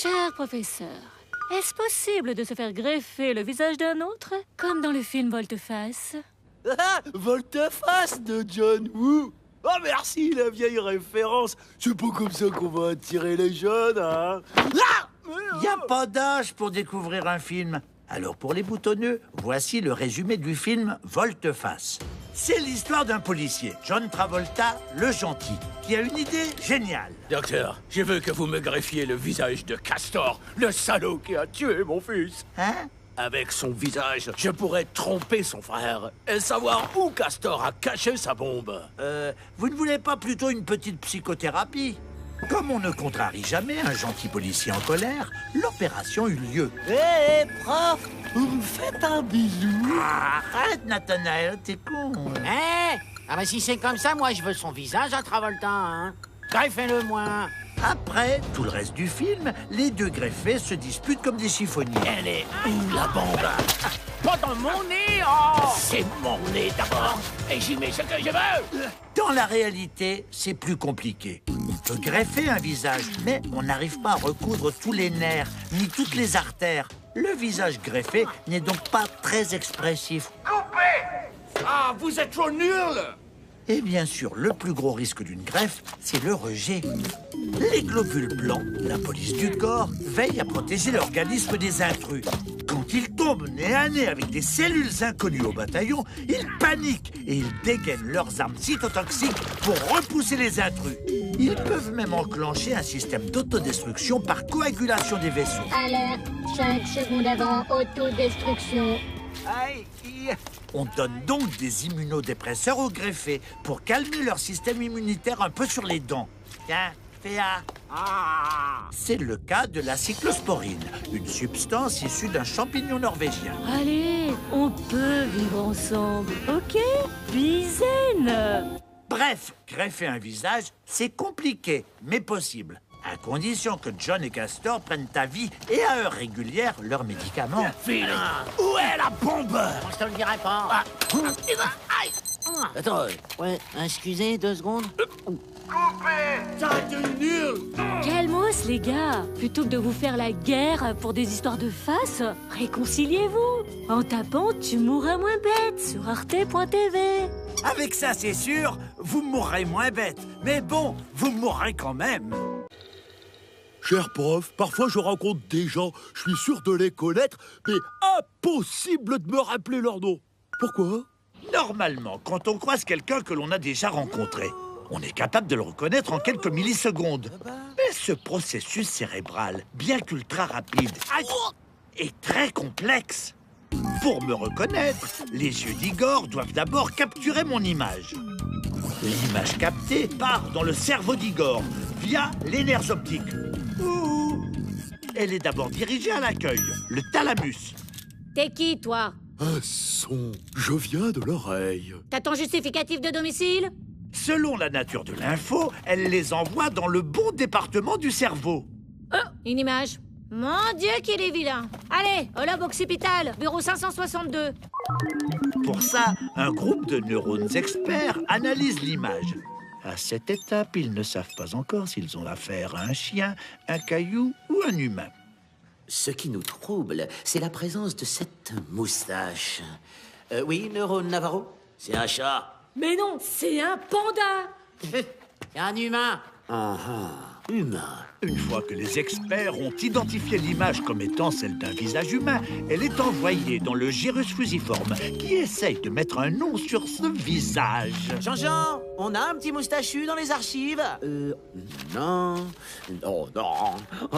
Cher professeur, est-ce possible de se faire greffer le visage d'un autre, comme dans le film Volte-Face? Ah, Volte-Face de John Woo. Oh merci, la vieille référence. C'est pas comme ça qu'on va attirer les jeunes, hein. Ah, Y a pas d'âge pour découvrir un film. Alors pour les boutonneux, voici le résumé du film Volte-Face. C'est l'histoire d'un policier, John Travolta, le gentil, qui a une idée géniale. Docteur, je veux que vous me greffiez le visage de Castor, le salaud qui a tué mon fils. Hein? Avec son visage, je pourrais tromper son frère et savoir où Castor a caché sa bombe. Vous ne voulez pas plutôt une petite psychothérapie? Comme on ne contrarie jamais un gentil policier en colère, l'opération eut lieu. Hé, prof, vous me faites un bisou? Arrête, Nathanaël, t'es con. Hein? Ah bah si c'est comme ça, moi je veux son visage à Travolta, hein. Greffez-le moi. Après, tout le reste du film, les deux greffés se disputent comme des chiffonniers. Elle est où la bombe? Pas dans mon nez, oh! C'est mon nez d'abord, et j'y mets ce que je veux. Dans la réalité, c'est plus compliqué. On peut greffer un visage, mais on n'arrive pas à recoudre tous les nerfs, ni toutes les artères. Le visage greffé n'est donc pas très expressif. Coupé! Ah, vous êtes trop nuls! Et bien sûr, le plus gros risque d'une greffe, c'est le rejet. Les globules blancs, la police du corps, veillent à protéger l'organisme des intrus. Quand ils tombent nez à nez avec des cellules inconnues au bataillon, ils paniquent et ils dégainent leurs armes cytotoxiques pour repousser les intrus. Ils peuvent même enclencher un système d'autodestruction par coagulation des vaisseaux. Alerte, 5 secondes avant autodestruction. Aïe! On donne donc des immunodépresseurs aux greffés pour calmer leur système immunitaire un peu sur les dents. Tiens, fais un. C'est le cas de la cyclosporine, une substance issue d'un champignon norvégien. Allez, on peut vivre ensemble, ok? Bisaine! Bref, greffer un visage, c'est compliqué, mais possible. À condition que John et Castor prennent à vie et à heure régulière leurs médicaments. Vilain! Où est la bombe? Je te le dirai pas. Aïe! Attends, Ouais, excusez, 2 secondes. ça a été nul! Calmos, les gars! Plutôt que de vous faire la guerre pour des histoires de face, réconciliez-vous! En tapant, tu mourras moins bête sur arte.tv. Avec ça, c'est sûr, vous mourrez moins bête. Mais bon, vous mourrez quand même. Cher prof, parfois je rencontre des gens, je suis sûr de les connaître, mais impossible de me rappeler leur nom. Pourquoi? Normalement, quand on croise quelqu'un que l'on a déjà rencontré, on est capable de le reconnaître en quelques millisecondes. Mais ce processus cérébral, bien qu'ultra rapide, est très complexe. Pour me reconnaître, les yeux d'Igor doivent d'abord capturer mon image. L'image captée part dans le cerveau d'Igor via les nerfs optiques. Ouh. Elle est d'abord dirigée à l'accueil, le thalamus. T'es qui, toi? Un son, je viens de l'oreille. T'as ton justificatif de domicile? Selon la nature de l'info, elle les envoie dans le bon département du cerveau. Une image. Mon Dieu, qu'il est vilain. Allez, au lab occipital, bureau 562. Pour ça, un groupe de neurones experts analyse l'image. À cette étape, ils ne savent pas encore s'ils ont affaire à un chien, un caillou ou un humain. Ce qui nous trouble, c'est la présence de cette moustache. Oui, Neurone Navarro? C'est un chat. Mais non, c'est un panda. C'est un humain. Humain. Une fois que les experts ont identifié l'image comme étant celle d'un visage humain, elle est envoyée dans le gyrus fusiforme qui essaye de mettre un nom sur ce visage. Jean-Jean, on a un petit moustachu dans les archives? Non. Oh, non. Oh!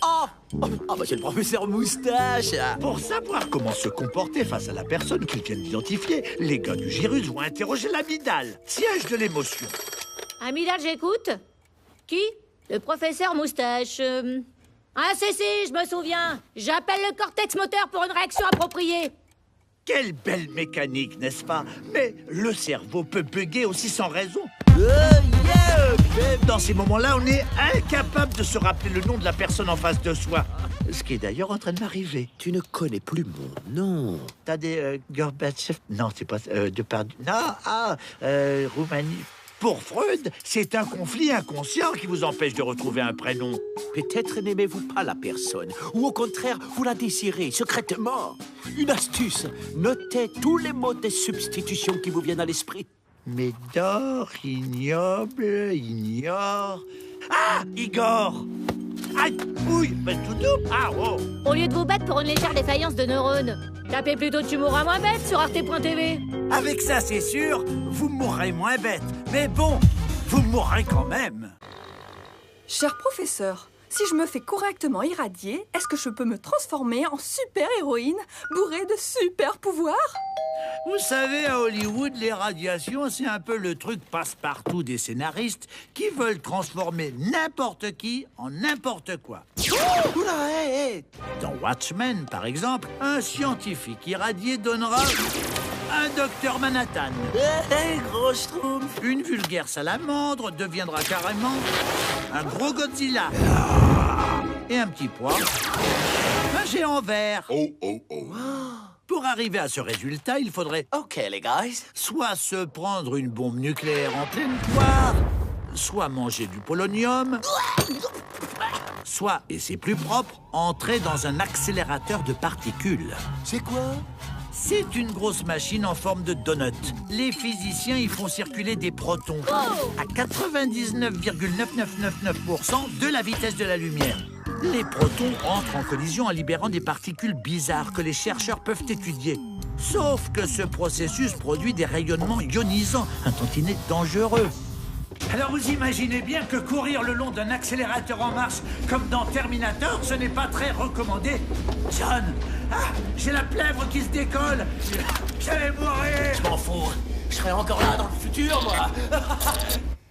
Ah bah c'est le professeur Moustache. Pour savoir comment se comporter face à la personne qu'ils viennent d'identifier, les gars du gyrus vont interroger l'amygdale, siège de l'émotion. Amidal, j'écoute. Qui? Le professeur Moustache. Ah, si, je me souviens. J'appelle le cortex moteur pour une réaction appropriée. Quelle belle mécanique, n'est-ce pas? Mais le cerveau peut bugger aussi sans raison. Dans ces moments-là, on est incapable de se rappeler le nom de la personne en face de soi. Ce qui est d'ailleurs en train de m'arriver. Tu ne connais plus mon nom. T'as des Gorbatchev? Non, c'est pas... Depardieu. Non, Roumanie. Pour Freud, c'est un conflit inconscient qui vous empêche de retrouver un prénom. Peut-être n'aimez-vous pas la personne, ou au contraire, vous la désirez secrètement. Une astuce, notez tous les mots de substitution qui vous viennent à l'esprit. Médor, ignoble, ignore... Ah, Igor! Aïe, ouille, ben tout double. Ah, oh. Au lieu de vous battre pour une légère défaillance de neurones, tapez plutôt Tu mourras moins bête sur arte.tv. Avec ça, c'est sûr, vous mourrez moins bête. Mais bon, vous mourrez quand même. Cher professeur, si je me fais correctement irradier, est-ce que je peux me transformer en super-héroïne bourrée de super-pouvoirs? Vous savez, à Hollywood, les radiations, c'est un peu le truc passe-partout des scénaristes qui veulent transformer n'importe qui en n'importe quoi. Oula, hé. Dans Watchmen, par exemple, un scientifique irradié donnera un docteur Manhattan. Hé, gros schtroumpf. Une vulgaire salamandre deviendra carrément un gros Godzilla. Et un petit pois, un géant vert. Pour arriver à ce résultat, il faudrait Ok, les guys. soit se prendre une bombe nucléaire en pleine poire, soit manger du polonium, soit, et c'est plus propre, entrer dans un accélérateur de particules. C'est quoi? C'est une grosse machine en forme de donut. Les physiciens y font circuler des protons à 99,9999% de la vitesse de la lumière. Les protons entrent en collision en libérant des particules bizarres que les chercheurs peuvent étudier. Sauf que ce processus produit des rayonnements ionisants, un tantinet dangereux. Alors vous imaginez bien que courir le long d'un accélérateur en marche, comme dans Terminator, ce n'est pas très recommandé. John, j'ai la plèvre qui se décolle. Je vais mourir. Je m'en fous. Je serai encore là dans le futur, moi.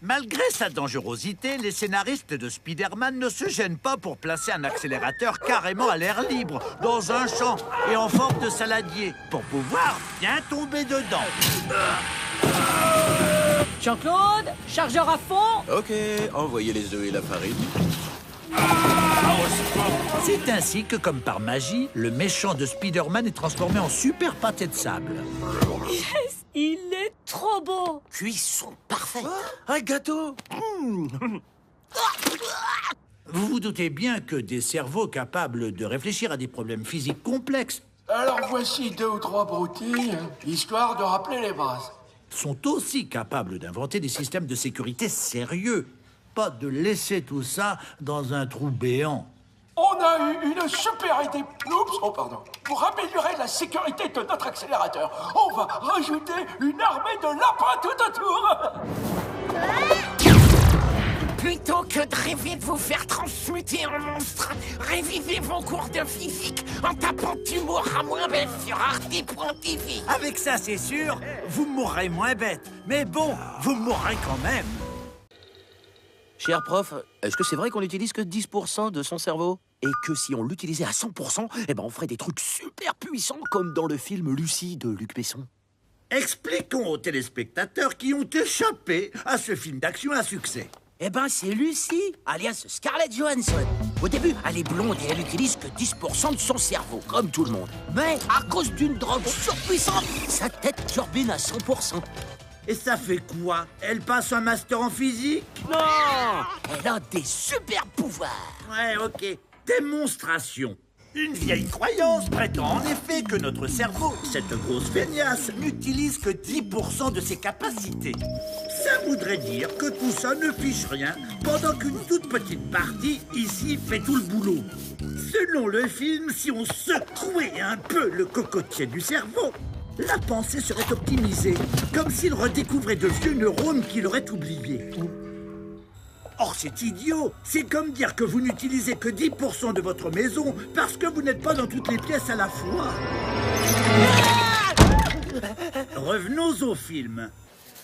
Malgré sa dangerosité, les scénaristes de Spider-Man ne se gênent pas pour placer un accélérateur carrément à l'air libre, dans un champ et en forme de saladier, pour pouvoir bien tomber dedans. Jean-Claude, chargeur à fond. Ok, envoyez les œufs et la farine. C'est ainsi que, comme par magie, le méchant de Spider-Man est transformé en super pâté de sable. Yes, il est trop beau. Cuisson parfaite. Un gâteau. Vous vous doutez bien que des cerveaux capables de réfléchir à des problèmes physiques complexes Alors voici 2 ou 3 broutilles, histoire de rappeler les bases. sont aussi capables d'inventer des systèmes de sécurité sérieux. Pas de laisser tout ça dans un trou béant. On a eu une super idée, oups, oh pardon, pour améliorer la sécurité de notre accélérateur. On va rajouter une armée de lapins tout autour. Plutôt que de rêver de vous faire transmuter en monstre, révivez vos cours de physique en tapant Tu mourras moins bête sur arte.tv. Avec ça, c'est sûr, vous mourrez moins bête. Mais bon, vous mourrez quand même. Cher prof, est-ce que c'est vrai qu'on n'utilise que 10% de son cerveau? Et que si on l'utilisait à 100%, eh ben on ferait des trucs super puissants comme dans le film Lucie de Luc Besson. Expliquons aux téléspectateurs qui ont échappé à ce film d'action à succès. Eh ben c'est Lucie, alias Scarlett Johansson. Au début, elle est blonde et elle utilise que 10% de son cerveau, comme tout le monde. Mais à cause d'une drogue surpuissante, sa tête turbine à 100%. Et ça fait quoi? Elle passe un master en physique? Non! Elle a des super pouvoirs. Ouais, ok. Démonstration. Une vieille croyance prétend en effet que notre cerveau, cette grosse feignasse, n'utilise que 10% de ses capacités. Ça voudrait dire que tout ça ne fiche rien, pendant qu'une toute petite partie, ici, fait tout le boulot. Selon le film, si on secouait un peu le cocotier du cerveau, la pensée serait optimisée, comme s'il redécouvrait de vieux neurones qu'il aurait oubliés. Or, c'est idiot. C'est comme dire que vous n'utilisez que 10% de votre maison parce que vous n'êtes pas dans toutes les pièces à la fois. Revenons au film.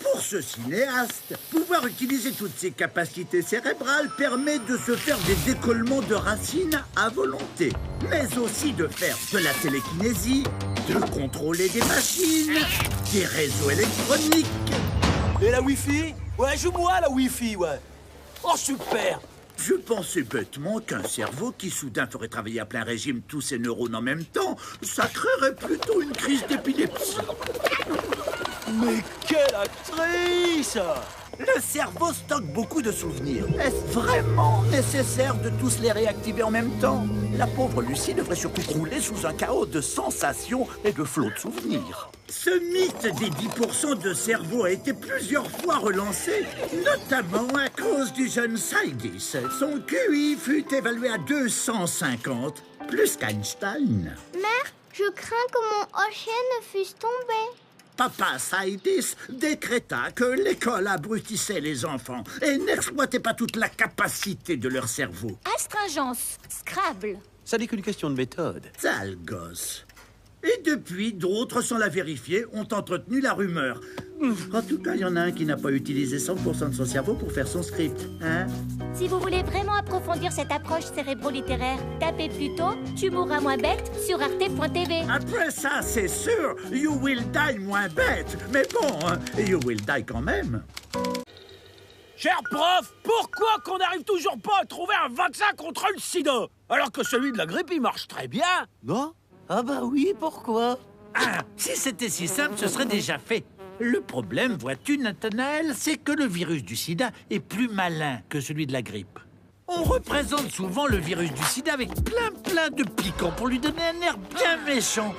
Pour ce cinéaste, pouvoir utiliser toutes ses capacités cérébrales permet de se faire des décollements de racines à volonté, mais aussi de faire de la télékinésie, de contrôler des machines, des réseaux électroniques. Et la Wi-Fi? Ouais, joue-moi la Wi-Fi, ouais. Oh, super! Je pensais bêtement qu'un cerveau qui soudain ferait travailler à plein régime tous ses neurones en même temps, ça créerait plutôt une crise d'épilepsie. Mais quelle actrice! Le cerveau stocke beaucoup de souvenirs. Est-ce vraiment nécessaire de tous les réactiver en même temps? La pauvre Lucie devrait surtout crouler sous un chaos de sensations et de flots de souvenirs. Ce mythe des 10% de cerveau a été plusieurs fois relancé, notamment à cause du jeune Saïdis. Son QI fut évalué à 250, plus qu'Einstein. Mère, je crains que mon hochet ne fusse tombé. Papa Saïdis décréta que l'école abrutissait les enfants et n'exploitait pas toute la capacité de leur cerveau. Astringence, Scrabble. Ça n'est qu'une question de méthode. Sale gosse. Et depuis, d'autres, sans la vérifier, ont entretenu la rumeur. En tout cas, il y en a un qui n'a pas utilisé 100% de son cerveau pour faire son script, hein? Si vous voulez vraiment approfondir cette approche cérébro-littéraire, tapez plutôt « Tu mourras moins bête » sur arte.tv. Après ça, c'est sûr, you will die moins bête. Mais bon, hein, you will die quand même. Cher prof, pourquoi qu'on n'arrive toujours pas à trouver un vaccin contre le sida? Alors que celui de la grippe, il marche très bien. Non? Ah bah oui, pourquoi? Ah, si c'était si simple, ce serait déjà fait. Le problème, vois-tu, Nathanaël, c'est que le virus du sida est plus malin que celui de la grippe. On représente souvent le virus du sida avec plein de piquants pour lui donner un air bien méchant.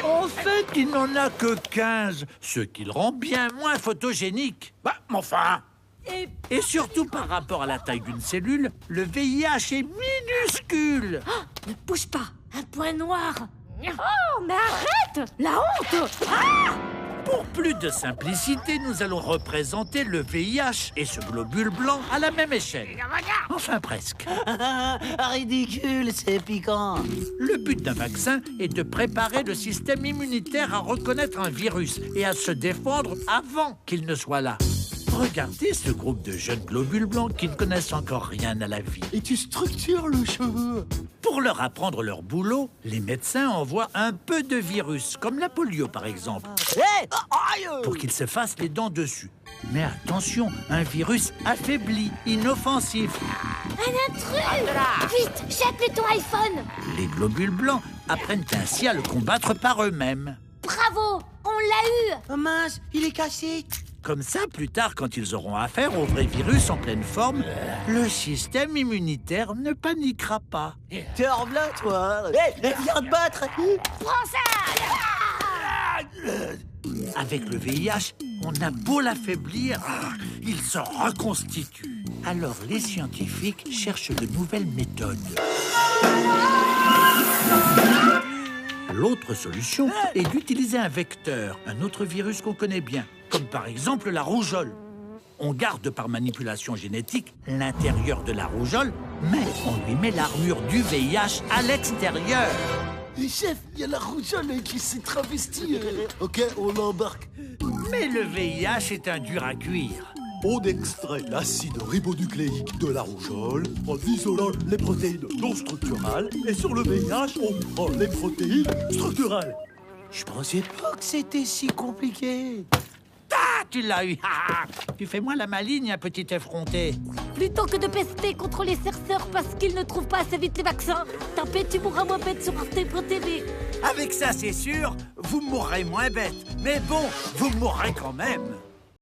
En fait, il n'en a que 15, ce qui le rend bien moins photogénique. Bah, enfin. Et surtout par rapport à la taille d'une cellule, le VIH est minuscule. Oh, ne bouge pas, un point noir. Oh, mais arrête! La honte! Ah! Pour plus de simplicité, nous allons représenter le VIH et ce globule blanc à la même échelle. Enfin, presque. Ridicule, c'est piquant. Le but d'un vaccin est de préparer le système immunitaire à reconnaître un virus et à se défendre avant qu'il ne soit là. Regardez ce groupe de jeunes globules blancs qui ne connaissent encore rien à la vie. Et tu structures le cheveu. Pour leur apprendre leur boulot, les médecins envoient un peu de virus, comme la polio par exemple, pour qu'ils se fassent les dents dessus. Mais attention, un virus affaibli, inoffensif. Un intrus! Vite, jette-lui ton iPhone! Les globules blancs apprennent ainsi à le combattre par eux-mêmes. Bravo! On l'a eu! Oh mince, il est cassé. Comme ça, plus tard, quand ils auront affaire au vrai virus en pleine forme, le système immunitaire ne paniquera pas. T'es hors là, toi. Viens te battre. Prends ça! Avec le VIH, on a beau l'affaiblir, il se reconstitue. Alors les scientifiques cherchent de nouvelles méthodes. L'autre solution est d'utiliser un vecteur, un autre virus qu'on connaît bien, comme par exemple la rougeole. On garde par manipulation génétique l'intérieur de la rougeole, mais on lui met l'armure du VIH à l'extérieur. Et chef, il y a la rougeole qui s'est travestie. Ok, on l'embarque. Mais le VIH est un dur à cuire. On extrait l'acide ribonucléique de la rougeole en isolant les protéines non structurales et sur le VIH, on prend les protéines structurales. Je pensais pas que c'était si compliqué. Ah, tu l'as eu. Tu fais moins la maligne, petit effronté. Plutôt que de pester contre les chercheurs parce qu'ils ne trouvent pas assez vite les vaccins, tapez Tu mourras moins bête sur arte.tv. Avec ça, c'est sûr, vous mourrez moins bête. Mais bon, vous mourrez quand même.